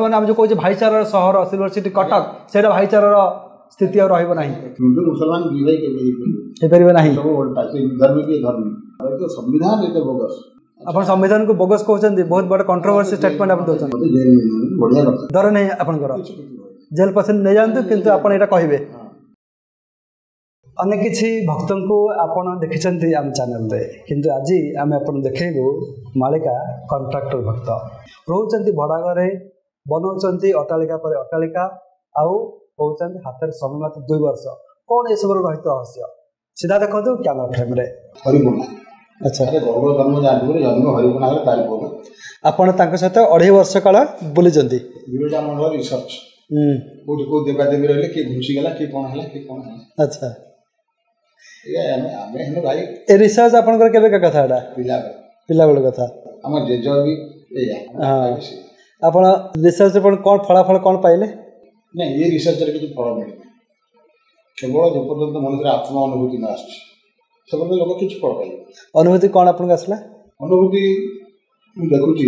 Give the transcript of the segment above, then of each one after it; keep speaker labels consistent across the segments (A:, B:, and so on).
A: ମାନେ ଆମେ ଯୋଉ କହୁଛେ ଭାଇଚାରାର ସହର ସିଲଭର ସିଟି କଟକ ସେଇଟା ଭାଇଚାରାର ସ୍ଥିତି ଆଉ ରହିବ ନାହିଁ।
B: ହିନ୍ଦୁ ମୁସଲମାନ ଦୁଇ ଭାଇ କେବେ
A: ହେଇପାରିବେ ନାହିଁ।
B: ସବୁ ଓଲଟା, ସେ ଧର୍ମୀ କିଏ ଧର୍ମୀ। ସମ୍ବିଧାନ ଏତେ ବୋଗସ।
A: ଆପଣ ସମ୍ବିଧାନକୁ ବୋଗସ କହୁଛନ୍ତି, ବହୁତ ବଡ଼ କଣ୍ଟ୍ରୋଭର୍ସି ଷ୍ଟେଟମେଣ୍ଟ ଆପଣ ଦେଉଛନ୍ତି।
B: ବଢିଆ କଥା,
A: ଡର ନାହିଁ ଆପଣଙ୍କର, ଜେଲ୍ ପସନ୍ଦ ନେଇଯାଆନ୍ତୁ କିନ୍ତୁ ଆପଣ ଏଇଟା କହିବେ। ଅନେକ କିଛି ଭକ୍ତଙ୍କୁ ଆପଣ ଦେଖିଛନ୍ତି ଆମ ଚ୍ୟାନେଲରେ, କିନ୍ତୁ ଆଜି ଆମେ ଆପଣ ଦେଖେଇବୁ ମାଳିକା କଣ୍ଟ୍ରାକ୍ଟର ଭକ୍ତ ରହୁଛନ୍ତି ଭଡ଼ା ଘରେ, ବନାଉଛନ୍ତି ଅଟ୍ଟାଳିକା ପରେ ଅଟ୍ଟାଳିକା, ଆଉ କହୁଛନ୍ତି ହାତରେ ସମୟ ମାତ୍ର 2 ବର୍ଷ। କ'ଣ ଏସବୁର ରହିତ ରହସ୍ୟ ସିଧା ଦେଖନ୍ତୁ କ୍ୟାମେରା ଫ୍ରେମ୍ରେ।
B: ହରିପୁଣା,
A: ଆଚ୍ଛା,
B: ଜନ୍ମ ଜାଣିଥିଲେ ଜନ୍ମ ହରିପୁଣା ହେଲେ ତାରି ପୁଅ।
A: ଆପଣ ତାଙ୍କ ସହିତ 2.5 ବର୍ଷ କାଳ ବୁଲିଛନ୍ତି।
B: ବିରଜା ମଣ୍ଡଳ ରିସର୍ଚ୍ଚ, କୋଉଠି କୋଉ ଦେବାଦେବୀ ରହିଲେ, କିଏ ଘୁଞ୍ଚିଗଲା, କିଏ କ'ଣ ହେଲା, କିଏ କ'ଣ ହେଲା।
A: ଆଚ୍ଛା,
B: ଆମେ ହେଲୁ ଭାଇ।
A: ଏ ରିସର୍ଚ୍ଚ ଆପଣଙ୍କର କେବେ କଥା? ଏଇଟା ପିଲାବେଳ କଥା।
B: ଆମ ଜେଜ ବି ଏଇଆ।
A: ଆପଣ ରିସର୍ଚ୍ଚ କ'ଣ ଫଳାଫଳ କ'ଣ ପାଇଲେ?
B: ନାଇଁ, ଏ ରିସର୍ଚ୍ଚରେ କିଛି ଫଳ ମିଳିନି। କେବଳ ଯେପର୍ଯ୍ୟନ୍ତ ମଣିଷର ଆତ୍ମ ଅନୁଭୂତି ନ ଆସୁଛି ସେ ପର୍ଯ୍ୟନ୍ତ ଲୋକ କିଛି ଫଳ ପାଇବେ।
A: ଅନୁଭୂତି କ'ଣ ଆପଣଙ୍କୁ ଆସିଲା?
B: ଅନୁଭୂତି ମୁଁ ଦେଖୁଛି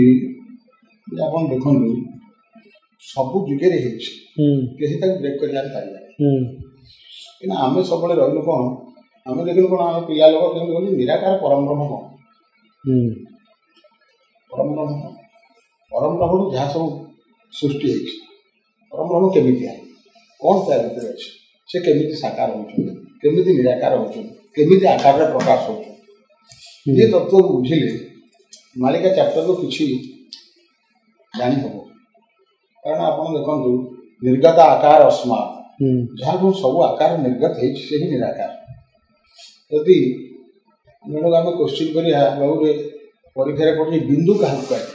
B: ଯେ ଆପଣ ଦେଖନ୍ତୁ ସବୁ ଯୁଗରେ ହେଇଛି, କେହି ତାକୁ ବ୍ରେକ୍ କରି ପାରିବାନି। କିନ୍ତୁ ଆମେ ସବୁବେଳେ ରହିଲୁ କ'ଣ, ଆମେ ଦେଖିଲୁ କ'ଣ, ଆମେ ପିଲା ଲୋକ କେମିତି ଗଲୁ ନିରାକାର ପରମବ୍ରହ୍ମ କ'ଣ, ପରମବ୍ରହ୍ମ କ'ଣ, ପରମବ୍ରହ୍ମରୁ ଯାହା ସବୁ ସୃଷ୍ଟି ହେଇଛି, ପରମବ୍ରହ୍ମ କେମିତିଆ, କ'ଣ ତା ଭିତରେ ଅଛି, ସେ କେମିତି ସାକାର ହେଉଛନ୍ତି, କେମିତି ନିରାକାର ହେଉଛନ୍ତି, କେମିତି ଆକାରରେ ପ୍ରକାଶ ହେଉଛନ୍ତି। ଏ ତତ୍ତ୍ୱକୁ ବୁଝିଲେ ମାଳିକା ଚାପ୍ଟରରୁ କିଛି ଜାଣିହେବ। କାରଣ ଆପଣ ଦେଖନ୍ତୁ ନିର୍ଗତ ଆକାର ଅସ୍ମାତ୍, ଯାହାଠୁ ସବୁ ଆକାର ନିର୍ଗତ ହେଇଛି ସେହି ନିରାକାର। ଯଦି ଜଣକୁ ଆମେ କୋଶ୍ଚିନ୍ କରିବା, ବାବୁରେ ପରୀକ୍ଷାରେ ପଡ଼ିଛି ବିନ୍ଦୁ କାହାକୁ କୁହାଯାଏ,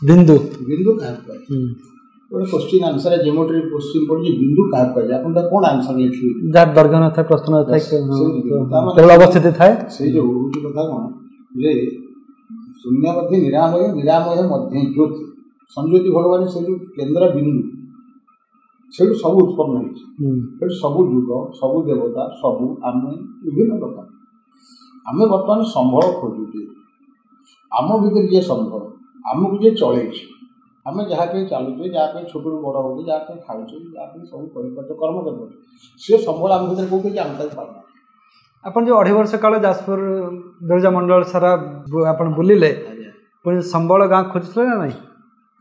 B: ବିନ୍ଦୁ କାହାକୁ କୁହାଯାଏ, ଗୋଟେ କୋଶ୍ଚିନ୍ ଆନ୍ସର ଜିଓମେଟ୍ରି କୋଶ୍ଚିନ୍ ପଡ଼ିଛି ବିନ୍ଦୁ କାହାକୁ କୁହାଯାଏ, ଆପଣ ତାକୁ କ'ଣ ଆନ୍ସର ଲେଖିବେ? ଯାହାର ଦୈର୍ଘ୍ୟ ନଥାଏ, ପ୍ରଶ୍ନ ନଥାଏ, ଅବସ୍ଥିତି ଥାଏ। ସେଇ ଯେଉଁ ହେଉଛି କଥା କ'ଣ ଯେ ଶୂନ୍ୟବଧି ନିରାମୟ, ନିରାମୟ ମଧ୍ୟ ଜ୍ୟୋତି, ସଂଜ୍ୟୋତି ଭଗବାନ ସେ ଯେଉଁ କେନ୍ଦ୍ର ବିନ୍ଦୁ, ସେଇଠୁ ସବୁ ଉତ୍ପନ୍ନ ହେଇଛି। ସେଇଠୁ ସବୁ ଯୁଗ, ସବୁ ଦେବତା, ସବୁ ଆମେ ବିଭିନ୍ନ ପ୍ରକାର। ଆମେ ବର୍ତ୍ତମାନ ସମ୍ବଳ ଖୋଜୁଛେ, ଆମ ଭିତରେ ଯିଏ ସମ୍ବଳ, ଆମକୁ ଯିଏ ଚଳେଇଛି, ଆମେ ଯାହା ପାଇଁ ଚାଲୁଛେ, ଯାହା ପାଇଁ ଛୋଟରୁ ବଡ଼ ହେଉଛେ, ଯାହା ପାଇଁ ଖାଉଛେ, ଯାହା ପାଇଁ ସବୁ କରିପାରୁଛେ, କର୍ମ କରିପାରୁଛେ, ସେ ସମ୍ବଳ ଆମ ଭିତରେ କେଉଁଠି ଅଛି, ଆମେ ତାକୁ ପାଉନା। ଆପଣ ଯେଉଁ 2.5 ବର୍ଷ କାଳ ଯାଜପୁର ବିରଜା ମଣ୍ଡଳ ସାରା ଆପଣ ବୁଲିଲେ, ପୁଣି ସମ୍ବଳ ଗାଁ ଖୋଜୁଥିଲେ ନା ନାହିଁ?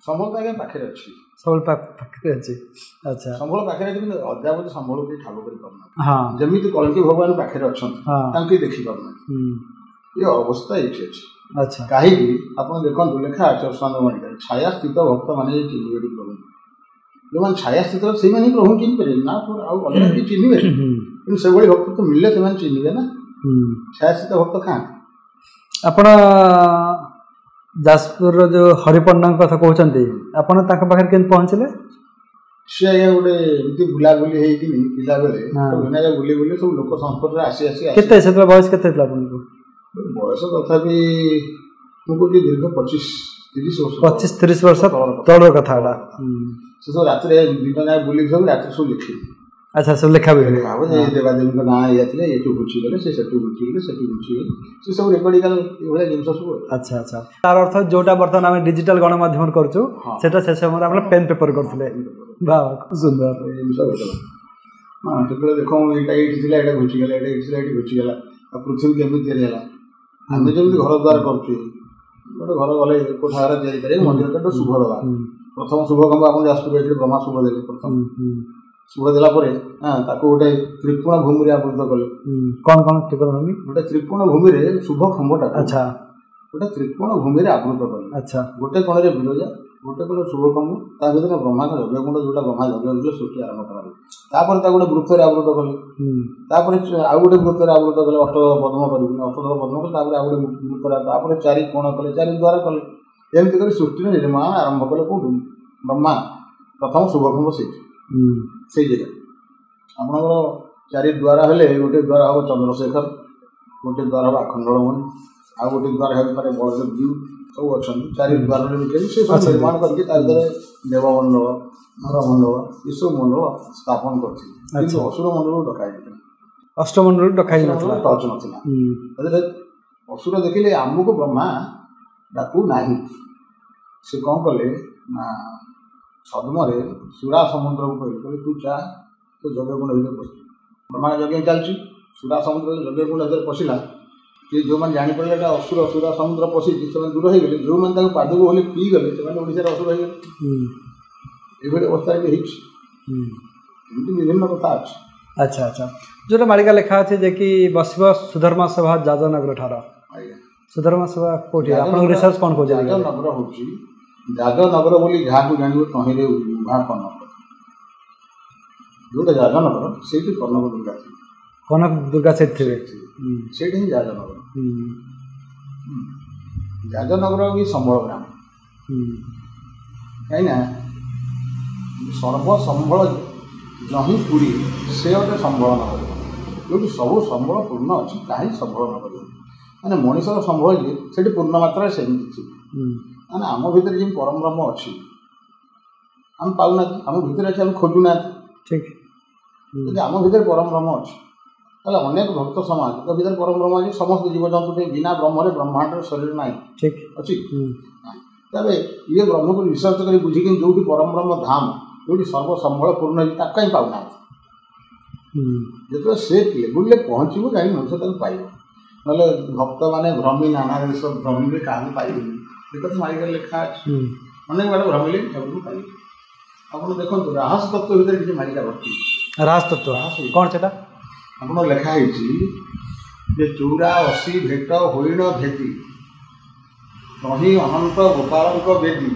B: ସମ୍ବଳ ତ ଆଜ୍ଞା ପାଖରେ ଅଛି, ସମ୍ବଳ ପାଖରେ ଅଛି। ଆଚ୍ଛା, ସମ୍ବଳ ପାଖରେ ଅଛି, କିନ୍ତୁ ଅଦ୍ୟାବଧି ସମ୍ବଳକୁ କେହି ଠାବ କରିପାରୁନାହାନ୍ତି। ଯେମିତି କଳ୍କୀ ଭଗବାନ ପାଖରେ ଅଛନ୍ତି, ତାଙ୍କୁ କେହି ଦେଖିପାରୁନାହାନ୍ତି। ଏ ଅବସ୍ଥା ଏଇଠି ଅଛି। ଆଚ୍ଛା, କାହିଁକି ଆପଣ ଦେଖନ୍ତୁ ଲେଖା ଅଛି ସ୍ୱାମୀମାଳିକାରେ, ଛାୟାସ୍ଥିତ ଭକ୍ତମାନେ ଚିହ୍ନିବେ ପ୍ରଭୁ। ଯେଉଁମାନେ ଛାୟାସ୍ଥିତ ସେଇମାନେ ହିଁ ପ୍ରଭୁ ଚିହ୍ନିପାରିବେ ନା, ଆଉ ଅଲଗା କିଏ ଚିହ୍ନିବେ? କିନ୍ତୁ ସେଭଳି ଭକ୍ତ ତ ମିଳିଲେ ସେମାନେ ଚିହ୍ନିବେ ନା। ଛାୟାସ୍ଥିତ ଭକ୍ତ ଖାଆନ୍ତି। ଆପଣ ଯାଜପୁରର ଯେଉଁ ହରିପଣ୍ଡାଙ୍କ କଥା କହୁଛନ୍ତି, ଆପଣ ତାଙ୍କ ପାଖରେ କେମିତି ପହଞ୍ଚିଲେ? ସେ ଆଜ୍ଞା ଗୋଟେ ଏମିତି ବୁଲାବୁଲି ହେଇକିନି ପିଲାବେଳେ ବୁଲି ବୁଲି ସବୁ ଲୋକ ସଂସ୍ପର୍ଶରେ ଆସି କେତେ ସେତେବେଳେ ବୟସ କେତେ ଥିଲା ଆପଣଙ୍କୁ? ବୟସ ତଥାପି ମୁଁ କହୁଛି ଦୀର୍ଘ 25-30 ବର୍ଷ ତଳର କଥା ହେଲା। ସେ ସବୁ ରାତିରେ ଦିନ ଯାଏ ବୁଲି ସବୁ ରାତିରେ ସବୁ ଲେଖିବି। ଆଚ୍ଛା, ସବୁ ଲେଖା ବି ହବ ଯେ ଦେବାଦେବୀଙ୍କ ନାଁ ଏଇଆ ଥିଲେ, ଏଠୁ ଘୁଞ୍ଚିଗଲେ, ସେ ସେଠୁ ଘୁଞ୍ଚିଗଲେ, ସେଠୁ ଘୁଞ୍ଚିଗଲେ, ସେ ସବୁ ରେକର୍ଡିକାଲ ଏଭଳିଆ ଜିନିଷ ସବୁ। ଆଚ୍ଛା ଆଚ୍ଛା, ତାର ଅର୍ଥ ଯେଉଁଟା ବର୍ତ୍ତମାନ ଆମେ ଡିଜିଟାଲ ଗଣମାଧ୍ୟମରେ କରୁଛୁ, ସେଟା ସେ ସମୟରେ ଆପଣ ପେନ୍ ପେପର କରୁଥିଲେ। ବା ଖୁବ ସୁନ୍ଦର ଜିନିଷ ହେଇଥିଲା। ହଁ, ସେତେବେଳେ ଦେଖ ଏଇଟା ଏଇଠି ଥିଲା, ଏଇଟା ଘୁଞ୍ଚିଗଲା, ଏଇଟା ଏଇଠି ଥିଲା, ଏଇଠି ଘୁଞ୍ଚିଗଲା। ଆଉ ପୃଥିବୀ କେମିତି ତିଆରି ହେଲା, ଆମେ ଯେମିତି ଘର ଦ୍ୱାର କରୁଛୁ, ଗୋଟେ ଘର ଗଲେ କୋଠା ଘର ତିଆରି କରିବା, ମନ୍ଦିର କେତେ ଶୁଭ ଦେବା। ପ୍ରଥମ ଶୁଭ କାମ ଆପଣ ଯାଜପୁର ଏଠି ବ୍ରହ୍ମା ଶୁଭ ଦେଲେ। ପ୍ରଥମ ଶୁଭ ଦେଲା ପରେ ତାକୁ ଗୋଟେ ତ୍ରିକୋଣ ଭୂମିରେ ଆବୃତ କଲେ। କ'ଣ କ'ଣ ତ୍ରିକୋଣ ଭୂମି? ଗୋଟେ ତ୍ରିକୋଣ ଭୂମିରେ ଶୁଭ ଖମ୍ବଟା, ଆଚ୍ଛା, ଗୋଟେ ତ୍ରିକୋଣ ଭୂମିରେ ଆବୃତ କଲେ। ଆଚ୍ଛା, ଗୋଟେ କୋଣରେ ବିରଜା, ଗୋଟେ କୋଣରେ ଶୁଭ ଖମ୍ବ, ତା ଭିତରେ ବ୍ରହ୍ମାଙ୍କ ଯଜ୍ଞକୁଣ୍ଡ, ଯେଉଁଟା ବ୍ରହ୍ମା ଯଜ୍ଞ କଲେ ସୃଷ୍ଟି ଆରମ୍ଭ କରାଗଲା। ତାପରେ ତାକୁ ଗୋଟେ ବୃତ୍ତରେ ଆବୃତ କଲେ। ତାପରେ ଆଉ ଗୋଟେ ବୃତ୍ତରେ ଆବୃତ କଲେ, ଅଷ୍ଟଦଳ ପଦ୍ମ କରିକି, ଅଷ୍ଟଦଳ ପଦ୍ମ କଲେ। ତାପରେ ଆଉ ଗୋଟେ ବୃତ୍ତରେ, ତାପରେ 4 କୋଣ କଲେ, 4 ଦ୍ୱାର କଲେ। ଏମିତି କରି ସୃଷ୍ଟିର ନିର୍ମାଣ ଆରମ୍ଭ କଲେ। କେଉଁଠୁ? ବ୍ରହ୍ମା ପ୍ରଥମ ଶୁଭଖମ୍ବ ସେଇଠି, ସେଇ ଜାଗା। ଆପଣଙ୍କର 4 ଦ୍ୱାର ହେଲେ, ଗୋଟେ ଦ୍ୱାର ହେବ ଚନ୍ଦ୍ରଶେଖର, ଗୋଟେ ଦ୍ୱାର ହେବ ଆଖଣ୍ଡଳମଣି, ଆଉ ଗୋଟେ ଦ୍ୱାର ହେଇପାରେ ବଳଦେବ ଜୀଉ, ସବୁ ଅଛନ୍ତି। 4 ଦ୍ୱାରରେ ଭିତରେ ସେ ସବୁ ନିର୍ମାଣ କରିକି ତା ଭିତରେ ଦେବମଣ୍ଡଳ, ନରମଣ୍ଡଳ, ଏସବୁ ମଣ୍ଡଳ ସ୍ଥାପନ କରିଥିଲେ। କିନ୍ତୁ ଅସୁର ମଣ୍ଡଳକୁ ଡକା ହେଇଥିଲା, ଅଷ୍ଟମଣ୍ଡଳକୁ ଡକା ହେଇନଥିଲା, ଟଚ୍ ନଥିଲା। ସେଥିରେ ଅସୁର ଦେଖିଲେ ଆମକୁ ବ୍ରହ୍ମା ଡାକୁ ନାହିଁ, ସେ କ'ଣ କଲେ ନା ସଦ୍ମରେ ସୁରା ସମୁଦ୍ରକୁ କହିଲେ ତୁ ଚା ତ ଯଜ୍ଞକୁଣ୍ଡ ଭିତରେ ପଶିଲା ମାନେ ଯଜ୍ଞ ଚାଲିଛି ସୁରା ସମୁଦ୍ର ଯଜ୍ଞକୁଣ୍ଡ ଭିତରେ ପଶିଲା କି ଯେଉଁମାନେ ଜାଣିପାରିଲେ ଏଇଟା ଅସୁର ସୁରା ସମୁଦ୍ର ପଶିଛି ସେମାନେ ଦୂର ହେଇଗଲେ ଯେଉଁମାନେ ତାଙ୍କ ପାଦକୁ ବୋଲି ପିଇଗଲେ ସେମାନେ ଓଡ଼ିଶାରେ ଅସୁର ହେଇଗଲେ ଏଇଭଳି ଅବସ୍ଥାରେ ବି ହେଇଛି ଏମିତି ବିଭିନ୍ନ କଥା ଅଛି।
A: ଆଚ୍ଛା ଆଚ୍ଛା ଯେଉଁଟା ମାଳିକା ଲେଖା ଅଛି ଯେ କି ବସିବ ସୁଧର୍ମା ସଭା ଯାଜନଗର ଠାର
B: ଆଜ୍ଞା
A: ସୁଧର୍ମା ସଭା କେଉଁଠି ଆପଣଙ୍କ ରିସର୍ଚ୍ଚ କ'ଣ କହୁଛି?
B: ଯାଜନଗର ହେଉଛି ଯାଜନଗର ବୋଲି ଯାହାକୁ ଜାଣିବ ତହିଁରେ ଉଭା କନକ ଯେଉଁଟା ଯାଜନଗର ସେଇଠି କନକ ଦୁର୍ଗା ଥିବେ
A: କନକ ଦୁର୍ଗା ସେଇଠି ଥିବେ
B: ସେଇଠି ହିଁ ଯାଜନଗର ଯାଜନଗର ବି ସମ୍ବଳ ଗ୍ରାମ କାହିଁକିନା ସର୍ବସମ୍ବଳ ଯହିଁ ପୁରୀ ସେ ଗୋଟେ ସମ୍ବଳ ନଗରୀ ଯେଉଁଠି ସବୁ ସମ୍ବଳ ପୂର୍ଣ୍ଣ ଅଛି ତାହା ହିଁ ସମ୍ବଳ ନଗରୀ ମାନେ ମଣିଷର ସମ୍ବଳ ଯିଏ ସେଠି ପୂର୍ଣ୍ଣ ମାତ୍ରାରେ ସେମିତି ଥିବ ମାନେ ଆମ ଭିତରେ ଯେମିତି ପରମ ବ୍ରହ୍ମ ଅଛି ଆମେ ପାଉନାହାନ୍ତି ଆମ ଭିତରେ ଅଛି ଆମେ ଖୋଜୁନାହାନ୍ତି
A: ଠିକ୍
B: ଯଦି ଆମ ଭିତରେ ପରମ ବ୍ରହ୍ମ ଅଛି ତାହେଲେ ଅନେକ ଭକ୍ତ ସମାଜଙ୍କ ଭିତରେ ପରମ ବ୍ରହ୍ମ ଅଛି ସମସ୍ତ ଜୀବଜନ୍ତୁ ପାଇଁ ବିନା ବ୍ରହ୍ମରେ ବ୍ରହ୍ମାଣ୍ଡର ଶରୀର ନାହିଁ
A: ଠିକ୍
B: ଅଛି ତେବେ ଇଏ ବ୍ରହ୍ମକୁ ରିସର୍ଚ୍ଚ କରି ବୁଝିକି ଯେଉଁଠି ପରମ ବ୍ରହ୍ମ ଧାମ ଯେଉଁଠି ସର୍ବସମ୍ବଳ ପୂର୍ଣ୍ଣ ଅଛି ତାକୁ କାହିଁ ପାଉନାହାନ୍ତି ଯେତେବେଳେ ସେ ଲେବୁଲରେ ପହଞ୍ଚିବ କାହିଁ ମଣିଷ ତାକୁ ପାଇବ ନହେଲେ ଭକ୍ତମାନେ ଭ୍ରମି ନାନା ଦେଶ ଭ୍ରମିରେ କାହାକୁ ପାଇବେନି ଏ କଥା ମାଳିକାରେ ଲେଖା ଅଛି ଅନେକ ବାଟ ଭ୍ରମିଲେ ତାକୁ ପାଇବେ। ଆପଣ ଦେଖନ୍ତୁ ରାହସ ତତ୍ତ୍ୱ ଭିତରେ କିଛି ମାଳିକା ଭର୍ତ୍ତି
A: ରାହସ ତତ୍ତ୍ୱ କ'ଣ ସେଟା
B: ଆପଣ ଲେଖା ହେଇଛି ଯେ 84 ଭେଟ ହୋଇଣ ଭେଦି ତହିଁ ଅନନ୍ତ ଗୋପାଳଙ୍କ ବେଦୀ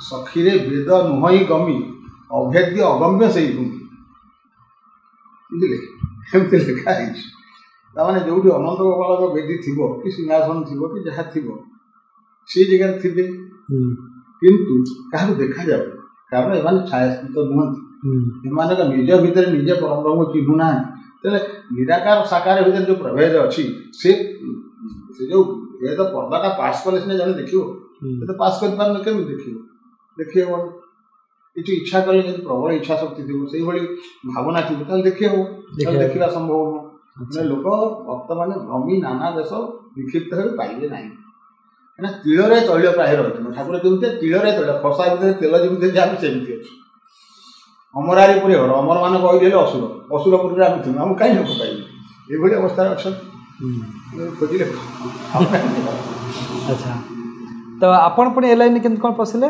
B: ସଖୀରେ ବେଦ ନୁହଁଇ ଗମି ଅଭେଦ୍ୟ ଅଗମ୍ୟ ସେଇ ଭୂମି ବୁଝିଲେ ଏମିତି ଲେଖା ହେଇଛି ତାମାନେ ଯେଉଁଠି ଅନନ୍ତ ଗୋପାଳଙ୍କ ବେଦୀ ଥିବ କି ସିଂହାସନ ଥିବ କି ଯାହା ଥିବ ସେଇ ଜାଗାରେ ଥିବେ କିନ୍ତୁ କାହାକୁ ଦେଖାଯାଉ କାରଣ ଏମାନେ ଛାୟାସ୍କୃତ ନୁହନ୍ତି ଏମାନଙ୍କ ନିଜ ଭିତରେ ନିଜେ ପରବ୍ରହ୍ମ ଚିହ୍ନୁନାହାନ୍ତି ତେଣୁ ନିରାକାର ସାକାର ଭିତରେ ଯେଉଁ ପ୍ରଭେଦ ଅଛି ସେ ଯେଉଁ ଭେଦ ପର୍ଦ୍ଦାଟା ପାସ୍ କଲେ ସିନା ଜଣେ ଦେଖିବ ସେ ପାସ୍ କରିପାରୁନି କେମିତି ଦେଖିବ ଦେଖିହେବନି କିଛି ଇଚ୍ଛା କଲେ ଯଦି ପ୍ରବଳ ଇଚ୍ଛା ଶକ୍ତି ଥିବ ସେଇଭଳି ଭାବନା ଥିବ ତାହେଲେ ଦେଖିହେବ ତାହେଲେ ଦେଖିବା ସମ୍ଭବ ନୁହଁ ଲୋକ ଭକ୍ତମାନେ ଭ୍ରମି ନାନା ଦେଶ ବିକ୍ଷିପ୍ତ ହେବେ ପାଇବେ ନାହିଁ କାହିଁକିନା ତିଳରେ ତୈଳ ପ୍ରାୟ ରହିଛନ୍ତି ଠାକୁର ଯେମିତି ତିଳରେ ତୈଳ ଖସା ଭିତରେ ତେଲ ଯେମିତି ଅଛି ଆମେ ସେମିତି ଅଛୁ ଅମରାରି ପୁରୀ ଘର ଅମରମାନେ କହିଲେ ଅସୁର ଅସୁରପୁରୀରେ ଆମେ ଥିଲୁ ଆମକୁ କାହିଁ ଲୋକ ପାଇବେ ଏଇଭଳି ଅବସ୍ଥାରେ ଅଛନ୍ତି ଖୋଜିଲେ
A: ଆଚ୍ଛା ତ ଆପଣ ପୁଣି ଏ ଲାଇନ୍ କେମିତି କ'ଣ ପଶିଲେ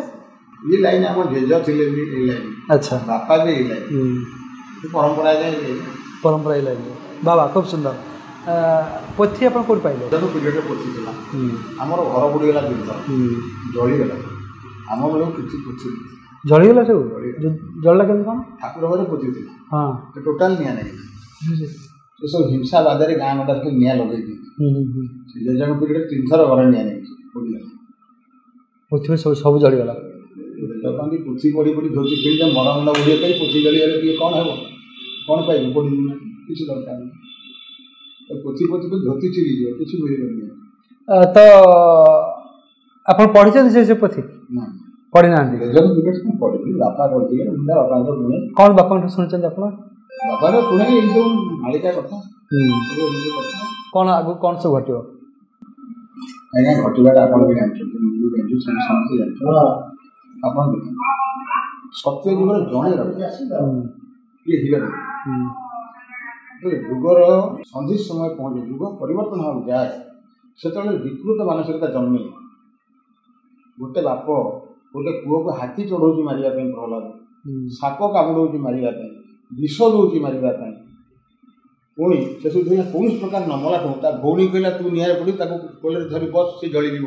B: ଏ ଲାଇନ୍ ଆମ ଜେଜ ଥିଲେ ବି ଏ ଲାଇନ୍
A: ଆଚ୍ଛା
B: ବାପା ବି ଏ ଲାଇନ୍ ପରମ୍ପରା
A: ପରମ୍ପରା ଏ ଲାଇନ୍ ବାବା ଖୁବ୍ ସୁନ୍ଦର ପୋଥି ଆପଣ କେଉଁଠି ପାଇଲେ
B: ପିରିୟଡ଼ରେ ପୋଥି ଥିଲା ଆମର ଘର ବୁଡ଼ିଗଲା ଜିନିଷ ଜଳିଗଲା ଆମ ବେଳକୁ କିଛି ପୋଥି
A: ଜଳିଗଲା ସବୁ ଜଳିଲା କେମିତି କ'ଣ
B: ଠାକୁର ଘରେ ପୋଥି ଥିଲା
A: ହଁ
B: ଟୋଟାଲ ନିଆଁ ନେଇଗଲା ସେସବୁ ହିଂସା ବାଦରେ ଗାଁ ଗଣ୍ଡା ସବୁ ନିଆଁ ଲଗେଇ ଦେଇଛି ସେ ଜେଜେଙ୍କ ପିରିୟଡ଼ରେ 3 ଥର ଘରେ ନିଆଁ ନେଇଛି ପୋଡ଼ିଗଲା
A: ପୋଥି ସବୁ ଜଳିଗଲା
B: କହନ୍ତି ପୋଥି ପଢ଼ି ପଢ଼ି ଧୋତି କିଣିଲେ ମରମଣ୍ଡ ବୁଡ଼ିବା ପାଇଁ ପୋଥି ଜଳିଗଲେ ଟିକେ କ'ଣ ହେବ କ'ଣ ପାଇବେ ପଢ଼ିବୁ ନା କିଛି ଦରକାର ନାହିଁ ପୋଥି ଧୋତି ଚିରିଯିବ କିଛି ମିଳିବନି
A: ତ ଆପଣ ପଢ଼ିଛନ୍ତି ସେ ପୋଥି
B: ନା
A: ପଢ଼ିନାହାନ୍ତି
B: ପଢ଼ିଲି ବାପା ପଢ଼ିଥିଲେ ବାପାଙ୍କ ଶୁଣେ
A: କ'ଣ ବାପାଙ୍କଠୁ ଶୁଣିଛନ୍ତି ଆପଣ
B: ବାପାଙ୍କ ଶୁଣେ ଏଇସବୁ ମାଳିକା କଥା
A: କ'ଣ ଆଗକୁ କ'ଣ ସବୁ ଘଟିବ
B: ଆଜ୍ଞା ଘଟିବାଟା ଆପଣ ବି ଜାଣିଛନ୍ତି ମୁଁ ବି ଜାଣିଛି ସମସ୍ତେ ଜାଣିଛନ୍ତି ଆପଣ ଦେଖନ୍ତୁ ସତ୍ୟ ଯୁଗରେ ଜଣେ ରହିଲା କିଏ ହିର ଯୁଗର ସନ୍ଧି ସମୟ ପହଞ୍ଚେ ଯୁଗ ପରିବର୍ତ୍ତନ ହେବାକୁ ଯାଏ ସେତେବେଳେ ବିକୃତ ମାନସିକତା ଜନ୍ମେ ଗୋଟେ ବାପ ଗୋଟେ ପୁଅକୁ ହାତୀ ଚଢ଼ଉଛି ମାରିବା ପାଇଁ ପ୍ରହ୍ଲାଦ ସାପ କାମୁଡ଼ଉଛି ମାରିବା ପାଇଁ ବିଷ ଦେଉଛି ମାରିବା ପାଇଁ ପୁଣି ସେସବୁ କହିଲା କୌଣସି ପ୍ରକାର ନମଲାଠୁ ତା ଭଉଣୀ କହିଲା ତୁ ନିଆଁରେ ପଡ଼ିବୁ ତାକୁ କୋଳରେ ଧରି ବସ ସେ ଜଳିଯିବ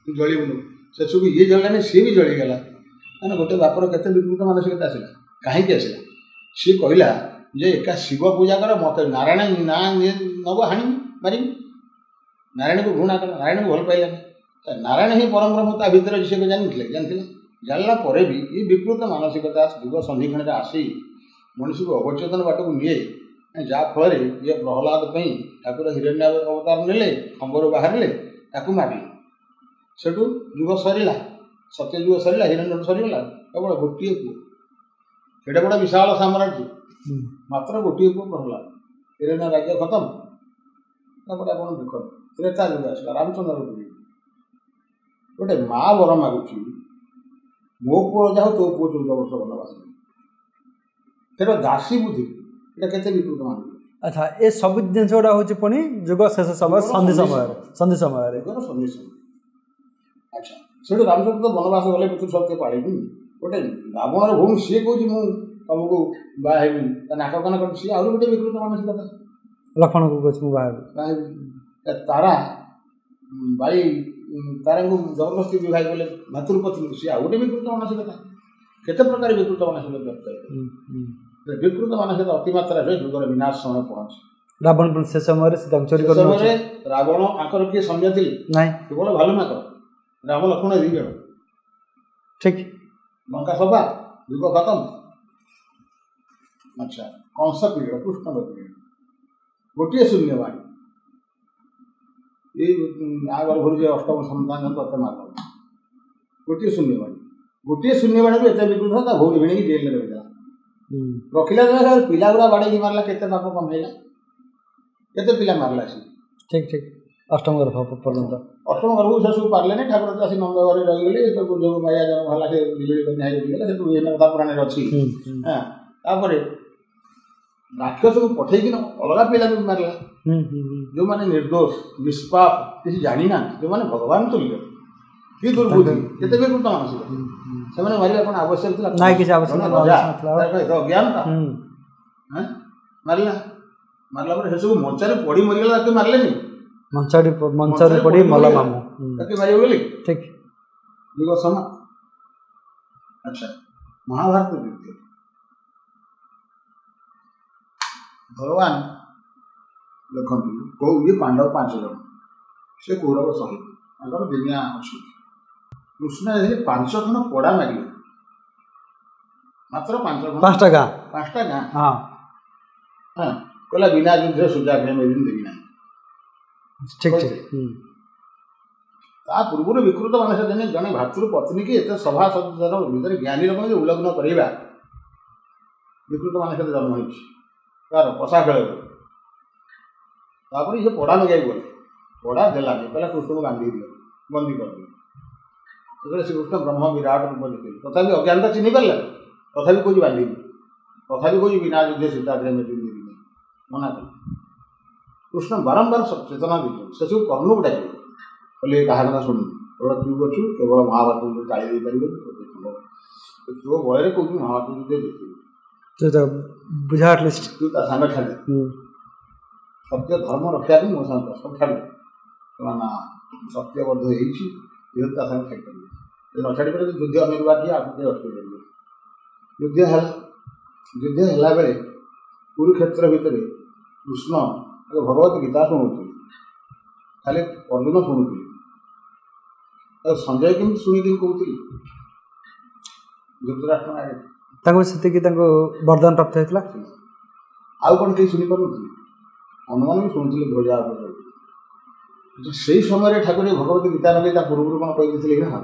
B: ତୁ ଜଳିବୁନୁ ସେସବୁ ଇଏ ଜଳିଲାନି ସିଏ ବି ଜଳିଗଲା ମାନେ ଗୋଟେ ବାପର କେତେ ବିକୃତ ମାନସିକତା ଆସିଲା କାହିଁକି ଆସିଲା ସିଏ କହିଲା ଯେ ଏକା ଶିବ ପୂଜା କର ମୋତେ ନାରାୟଣ ନାଁ ନେବ ହାଣିବି ମାରିବି ନାରାୟଣକୁ ଘୃଣା କର ନାରାୟଣକୁ ଭଲ ପାଇଲାନି ନାରାୟଣ ହିଁ ପରମ ବ୍ରହ୍ମ ତା ଭିତରେ ଅଛି ସେ ଜାଣିନଥିଲେ ଜାଣିଥିଲା ଜାଣିଲା ପରେ ବି ଏ ବିକୃତ ମାନସିକତା ଯୁଗ ସନ୍ଧିକ୍ଷଣରେ ଆସି ମଣିଷକୁ ଅବଚେତନ ବାଟକୁ ନିଏ ଯାହାଫଳରେ ଇଏ ପ୍ରହ୍ଲାଦ ପାଇଁ ଠାକୁର ହିରଣ୍ୟ ଅବତାର ନେଲେ ଖମ୍ବରୁ ବାହାରିଲେ ତାକୁ ମାରିଲେ ସେଠୁ ଯୁଗ ସରିଲା ସତ୍ୟ ଯୁଗ ସରିଲା ହିରଣ୍ୟଠୁ ସରିଗଲା କେବଳ ଗୋଟିଏ ପୁଅ ସେଇଟା ଗୋଟେ ବିଶାଳ ସାମ୍ରାଜ୍ୟ ମାତ୍ର ଗୋଟିଏ ପୁଅ ପ୍ରହ୍ଲାଦ ହିରଣ୍ୟ ରାଜ୍ୟ ଖତମ ତାପରେ ଆପଣ ଦେଖନ୍ତୁ ତ୍ରେତା ଯୁଗ ଆସିଲା ରାମଚନ୍ଦ୍ର ପିଢ଼ି ଗୋଟେ ମା ବର ମାଗୁଛି ମୋ ପୁଅ ଯାଉ ତୋ ପୁଅ 14 ବର୍ଷ ବନବାସ ସେଟା ଦାସୀ ବୁଦ୍ଧି ଏଇଟା କେତେ ବିକୃତ ମାନୁଛି।
A: ଆଚ୍ଛା ଏ ସବୁ ଜିନିଷ ଗୁଡ଼ା ହେଉଛି ପୁଣି ଯୁଗ ଶେଷ ସମୟ ସନ୍ଧି ସମୟରେ
B: ସନ୍ଧି ସମୟ ଆଚ୍ଛା ସେଠୁ ରାମଚନ୍ଦ୍ର ତ ବନବାସ ଗଲେ ପିତୃ ସତ୍ୟ ପାଳିବି ଗୋଟେ ରାବଣର ଭଉଣୀ ସିଏ କହୁଛି ମୁଁ ତମକୁ ବାହା ହେବି ତା ନାକ କାନ କରୁଛି ସିଏ ଆହୁରି ଗୋଟେ ବିକୃତ ମାନସିକତା।
A: ଲକ୍ଷ୍ମଣକୁ କହୁଛି ମୁଁ ବାହା
B: ହେବି ତାରା ବାଳି ତାରାଙ୍କୁ ଜବରଦସ୍ତି ବିବାହ କଲେ ମାତୃପତ୍ନୀକୁ ସିଏ ଆଉ ଗୋଟେ ବିକୃତ ମାନସିକତା। କେତେ ପ୍ରକାର ବିକୃତ ମାନସିକତା ବ୍ୟକ୍ତ ବିକୃତ ମାନସିକତା ଅତିମାତ୍ରାରେ ଯୁଗର ବିନାଶ ସମୟ ପହଞ୍ଚେ।
A: ରାବଣ ସେ ସମୟରେ ସେ ତାଙ୍କୁ ଚୋରି
B: ସମୟରେ ରାବଣ ଆଙ୍କର କିଏ ସନ୍ଧ୍ୟା ଥିଲେ
A: ନାଇଁ
B: କେବଳ ଭାଲୁ ମାକର ରାମ ଲକ୍ଷ୍ମଣ 2 ଜଣ
A: ଠିକ
B: ଲଙ୍କା ସଭା ଯୁଗ ଖତମ। ଆଚ୍ଛା କଂସ ପିରିୟଡ଼ କୃଷ୍ଣଙ୍କ ପିରିୟଡ଼ ଗୋଟିଏ ଶୂନ୍ୟବାଣୀ ଏଇ ଆଗର ଘରୁ ଯେ ଅଷ୍ଟମ ସନ୍ତାନ ତତେ ମାର ଗୋଟିଏ ଶୂନ୍ୟବାଣୀରୁ ଏତେ ବିକୃତ ତା ଭଉଣୀ ଭିଣିକି ଜେଲରେ ରହିଥିଲା ରଖିଲା ପିଲା ଗୁଡ଼ା ବାଡ଼େଇକି ମାରିଲା କେତେ ପାପ କମେଇଲା କେତେ ପିଲା ମାରିଲା ସେ
A: ଠିକ ଠିକ ଅଷ୍ଟମ ଗର୍ଭ ପର୍ଯ୍ୟନ୍ତ
B: ଅଷ୍ଟମ ଗର୍ଭକୁ ସେ ସବୁ ପାରିଲେନି ଠାକୁର ତ ଆସି ନନ୍ଦ ଘରେ ରହିଗଲେ ତାକୁ ଯେଉଁ ମାୟା ଜନ୍ମ ହେଲା ସେ ବିଜୁଳି କନ୍ୟା ହେଇଗଲେ ସେଠୁ ବିଭିନ୍ନ କଥା ପୁରାଣରେ ଅଛି। ହଁ ତାପରେ ରାକ୍ଷସକୁ ପଠେଇକିନା ଅଲଗା ପିଲାକୁ ମାରିଲା ଯେଉଁମାନେ ନିର୍ଦ୍ଦୋଷ ନିଷ୍ପାପ କିଛି ଜାଣିନାହାନ୍ତି ଯେଉଁମାନେ ଭଗବାନ ତୁଲ୍ୟ କି ଦୁର୍ବୁଦ୍ଧି କେତେ ବିକୃତ ମାନସିକ ସେମାନେ ମାରିବା କ'ଣ ଆବଶ୍ୟକ ଥିଲା
A: ନାଇଁ କିଛି ଆବଶ୍ୟକ
B: ଅଜ୍ଞାନତା ମାରିଲା ମାରିଲା ପରେ ସେସବୁ ମଞ୍ଚାରେ ପଡ଼ି ମରିଗଲା ତାକୁ ମାରିଲେନି
A: ମଞ୍ଚରେ ପଡ଼ି ମଲା ମାମୁଁ
B: ତାକୁ ମାରିବ ବୋଲି
A: ଠିକ
B: ଯୁଗ ସମାପ୍ତ। ଆଚ୍ଛା ମହାଭାରତ ଯୁଦ୍ଧ ଭଗବାନ ଦେଖନ୍ତୁ କୋଉ ଇଏ ପାଣ୍ଡବ 5 ଜଣ ସେ କୌରବ 100 ତାଙ୍କର ଦୁନିଆ ଅଛି କୃଷ୍ଣ ଏଥିରେ 5 ଖଣ୍ଡ ପଡ଼ା ମାରିଲେ ମାତ୍ର 5ଟା ଗାଁ ହଁ କହିଲା ବିନା ଯୁଦ୍ଧରେ ସୁଜାଗ୍ରହ ମେଦିନ ଦେବି ନାହିଁ
A: ଠିକ
B: ତା ପୂର୍ବରୁ ବିକୃତ ମାନସିକ ଜଣେ ଭାତୃ ପତ୍ନୀ କି ଏତେ ସଭା ସଦସ୍ୟର ଭିତରେ ଜ୍ଞାନୀ ଲୋକଙ୍କୁ ଉଲ୍ଲଗ୍ନ କରିବା ବିକୃତ ମାନସିକ ଜନ୍ମ ହେଇଛି ତାର ପଶା ଖେଳରେ ତାପରେ ସେ ପଡ଼ା ଲଗାଇ ଗଲେ ପଡ଼ା ଦେଲାନି କହିଲା କୃଷ୍ଣକୁ ବାନ୍ଧି ଦିଅ ବନ୍ଦୀ କରିଦିଅ ସେତେବେଳେ ଶ୍ରୀକୃଷ୍ଣ ବ୍ରହ୍ମ ବିରାଟ ରୂପ ଦେଖିଲେ ତଥାପି ଅଜ୍ଞାନତା ଚିହ୍ନି ପାରିଲା ତଥାପି କହୁଛି ବାନ୍ଧିବି ତଥାପି କହୁଛି ବିନା ଯୁଦ୍ଧେ ସୀତାଗ୍ରହ ମେଦିନ ଦେବି ନାହିଁ ମନା କଲେ କୃଷ୍ଣ ବାରମ୍ବାର ଚେତନା ଦେଇଛନ୍ତି ସେସବୁ କର୍ଣ୍ଣକୁ ଡାକିବେ କହିଲେ କାହା କଥା ଶୁଣିବୁ କେବଳ ତୁ ଅଛୁ କେବଳ ମହାଭାରତ ଯୁଦ୍ଧ ଟାଳି ଦେଇପାରିବନି ତୋ ବୟରେ କହୁଛୁ ମହାଭାରତ ଯୁଦ୍ଧ ଦେଖିବୁ
A: ବୁଝା ଆଟଲିଷ୍ଟ
B: ତୁ ତା ସାଙ୍ଗ ଛାଡ଼େ ସତ୍ୟ ଧର୍ମ ରଖିବାକୁ ମୋ ସାଙ୍ଗ ସବୁ ଛାଡ଼େ ନା ସତ୍ୟବଦ୍ଧ ହେଇଛି ଯେହେତୁ ତା ସାଙ୍ଗେ ଛାଡ଼ିପାରିବେ ଯଦି ନ ଛାଡ଼ିପାରିବେ ଯୁଦ୍ଧ ଅନିର୍ବାଦ দিয়ে ଆଗକୁ ଅଟକେଇ ପାରିବେ। ଯୁଦ୍ଧ ହେଲା ବେଳେ କୁରୁକ୍ଷେତ୍ର ଭିତରେ କୃଷ୍ଣ ଭଗବତ ଗୀତା ଶୁଣୁଥିଲେ ଖାଲି ଅର୍ଜୁନ ଶୁଣୁଥିଲେ ଆଉ ସଞ୍ଜୟ କେମିତି ଶୁଣିକି କହୁଥିଲି ଧୃତରାଷ୍ଟ୍ର ଆଗରେ
A: ତାଙ୍କୁ ସେତିକି ତାଙ୍କୁ ବରଦାନ ପ୍ରାପ୍ତ ହେଇଥିଲା
B: ଆଉ କ'ଣ କେହି ଶୁଣିପାରୁନଥିଲେ ଅନ୍ୟମାନେ ବି ଶୁଣୁଥିଲେ ଧ୍ୱଜା ଉପରେ ସେଇ ସମୟରେ ଠାକୁର ଭଗବତ ଗୀତା ଲଗେଇ ତା ପୂର୍ବରୁ କ'ଣ କହିଦେଇଥିଲେ କି ନା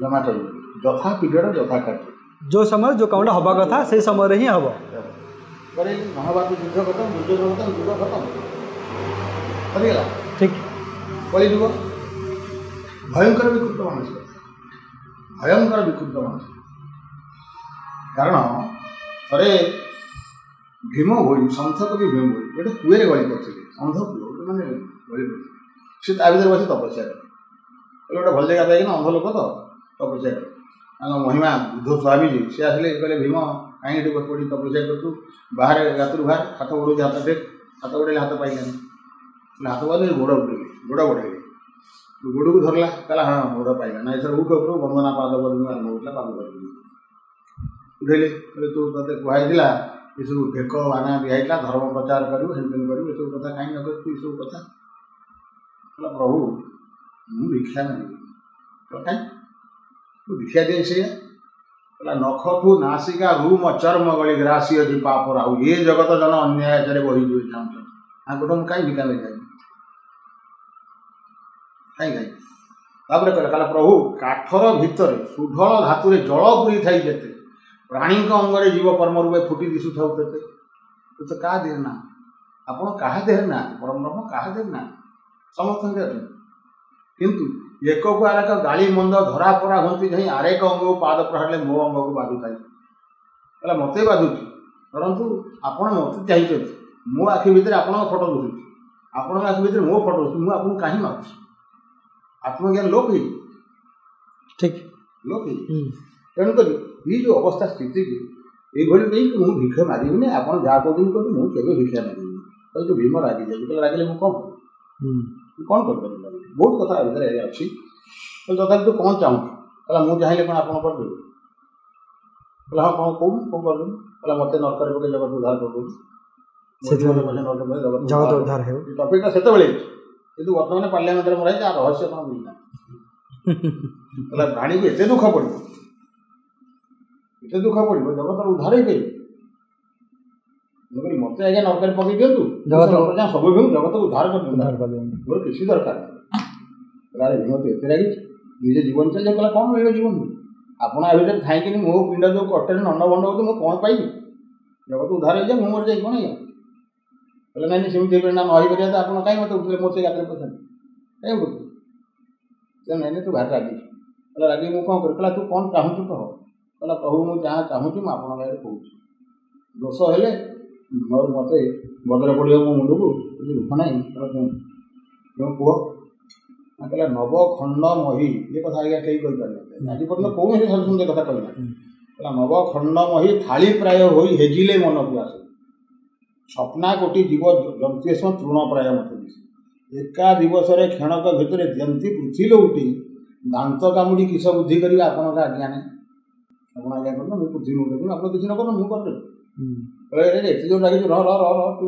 B: ଜମା କହିବେନି ଯଥା ପିରିୟଡ଼ ଯଥା କାର୍ଯ୍ୟ
A: ଯେଉଁ ସମୟରେ ଯେଉଁ କାମଟା ହେବା କଥା ସେଇ ସମୟରେ ହିଁ ହେବ
B: ପରେ ମହାଭାରତ ଯୁଦ୍ଧ ଖତମ ଦୁର୍ଯ୍ୟୋଧନ ଖତମ ଯୁଗ ଖତମ ସରିଗଲା
A: ଠିକ
B: କଳିଯୁଗ ଭୟଙ୍କର ବିକୃତ ମାନସିକ କାରଣ ଥରେ ଭୀମ ଭୋଇ ସନ୍ଥ କବି ଭୀମ ଭୋଇ ଗୋଟେ କୂଅରେ ଗଳି କରିଥିଲେ ଅନ୍ଧ କୂଅ ମାନେ ଗଳି କରିଥିଲେ ସେ ତା ଭିତରେ ବସି ତପସ୍ୟା କରେ କହିଲେ ଗୋଟେ ଭଲ ଜାଗା ପାଇକିନା ଅନ୍ଧ ଲୋକ ତ ତପସ୍ୟା କରେ ତାଙ୍କ ମହିମା ବୁଦ୍ଧ ସ୍ୱାମୀଜୀ ସେ ଆସିଲେ କହିଲେ ଭୀମ କାହିଁକି ଏଠି ବସି ପଡ଼ି ତପସ୍ୟା କରୁଛୁ ବାହାରେ ରାତିରୁ ବାହାରେ ହାତ ବଢ଼ଉଛି ହାତ ଟେକ୍ ହାତ ବଢ଼େଇଲେ ହାତ ପାଇଲାନି ହାତ ବଢ଼େଇଲେ ଗୋଡ଼ ବଢ଼େଇଲେ ଗୋଡ଼କୁ ଧରିଲା କହିଲା ହଁ ଗୋଡ଼ ପାଇଲା ନା ଏଥର ଉଠ ଉପରୁ ବନ୍ଦନା ପାଦ ବଦଳୁ ଆରମ୍ଭ କରୁଥିଲା ପାଦ ବଦଳୁ ଉଠେଇଲେ କହିଲେ ତୁ ତୋତେ କୁହାଯାଇଥିଲା ଏସବୁ ଭେକ ବାନା ଦିଆହେଇଥିଲା ଧର୍ମ ପ୍ରଚାର କରିବୁ ହେଲ୍ପେନ୍ କରିବୁ ଏସବୁ କଥା କାହିଁକି ନ କରିଛୁ ଏସବୁ କଥା କହିଲା ପ୍ରଭୁ ମୁଁ ଭିକ୍ଷା ମାଗିବି କାହିଁ ତୁ ଭିକ୍ଷା ଦିଏ ସେଇଆ କହିଲା ନଖଠୁ ନାସିକା ରୁମ ଚର୍ମ ଗଳି ଗ୍ରାସୀ ଅଛି ପାପ ରାହୁ ଏ ଜଗତ ଜନ ଅନ୍ୟାୟରେ ବହିଯିବେ ଚାହୁଁଛନ୍ତି ତାଙ୍କଠୁ ମୁଁ କାହିଁ ଭିକ୍ଷା ନେଇ କାହିଁ ତାପରେ କହିଲା ପ୍ରଭୁ କାଠର ଭିତରେ ସୁଢଳ ଧାତୁରେ ଜଳ ପୁରୀ ଥାଇ ଯେତେ ପ୍ରାଣୀଙ୍କ ଅଙ୍ଗରେ ଜୀବ କର୍ମ ରୂପେ ଫୁଟି ଦିଶୁଥାଉ ତେତେ ତ କାହା ଦେହରେ ନା ଆପଣ କାହା ଦେହରେ ନାହାନ୍ତି ପରମ ବ୍ରହ୍ମ କାହା ଦେହରେ ନାହାନ୍ତି ସମସ୍ତଙ୍କ ଅଛନ୍ତି କିନ୍ତୁ एक को आरेक गाड़ी मंद धरा परा घंटी नहीं आरेक अंग को पाद प्रहारे मो अंग को बाधु था मत बाधुची परंतु आपण मत चाहिए मो आखि भितर आप फोटो दूसरी आपण आखि भितर मो फोटो दूसरी मुझे कहीं मागुची आत्मज्ञान लोप है
A: ठीक
B: लोप है तेणुक ये जो अवस्था स्थिति की ये नहीं कि मुझे भिक्ष मागेनि आप जहाँ कहते कहते मुझे भिक्षा मागेनि तो जो भीम रागी जाए रागिले मुझे कौन कर बहुत कथा भितर अच्छी तो तथापि तू कौन चाहूँ कहला मुझे चाहिए कौन आप करदेवी कहला हाँ कौन कौन करदेवी कहला मत नरक पकड़ जगत उद्धार कर
A: जगत उद्धार है
B: टपिकटा से कितु बर्तमान पार्लियामेंट में मराई रहस्य कौन बुझना प्राणी को एत दुख पड़ो एत दुख पड़ो जगत उद्धार ही कर मत आज्ञा नरक पकड़ दिंतु सब भीम जगत उद्धार कर मोर किसी दरकार अरे भीम तो एत रागी निजे जीवन चल कला कौन मिले जीवन आपण आ भर थाई मो पिंड जो कष्ट नंड बंड हो मुझे कौन पाइबी जगत उद्धार हो जाए मुझे जाए कौन या बोले नहीं सेमती ना नई कर आप कहीं मत उठे मोर से गात्र पसंद कहीं उठे नहीं तू भारी रागी कहला रागी मुझे कौन कर तू कौन चाहूँ कह कहला प्रभु मुझे जहाँ चाहूँ मुझे आपन कहूँ दोष हेले मोर मत बदल पड़ो मो मुंड को दुख ना तुम कह कहला नव खंड मही ये कथा आज्ञा कहीं कहीपर आज पर्यटन कौन से सब सुंदर कथा कहना कहला नव खंड मही थाली प्राय हो हेजिले मन को आसे स्वप्ना कोटी जीव जंतुष तृण प्राय मत दिशे एका दिवस क्षणक भितर जंती पृथ्वी उठी दांत कामुड़ी किस बुद्धि करेंगे आपण का आज्ञा नहीं आप आज्ञा करना मुझे पृथ्वी उठेगी आप किसी न कर मुझे करदेवी एत जो लगे रह तू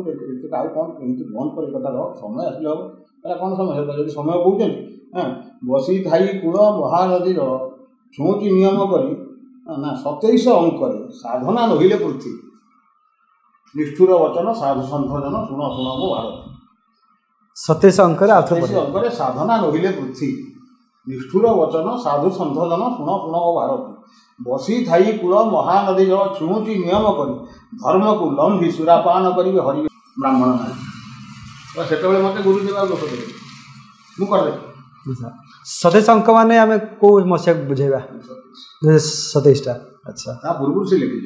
B: कौन कमी बंद कर कथा रह समय आसले हम कहला कौन समय है जब समय कहते हाँ बसी थाई कूल महानदी जल छुँची नियम कर ना 27 अंक साधना नहिले पृथ्वी निष्ठुर वचन साधु सन्थ जन शुण शुण मो भारत
A: 27 अंक
B: साधना नहिले पृथ्वी निष्ठुर वचन साधु सन्थ जन शुण शुण मो भारत बसी थाई कूल महानदी जल छुँची नियम कर धर्म को लंघी सुरापान करेंगे हरि ब्राह्मण ना से मत गुरुदेव दोष देवे मुझे
A: 27 अंक माने आम कौ मसीहा बुझेगा 27टा अच्छा
B: पूर्व से लिखी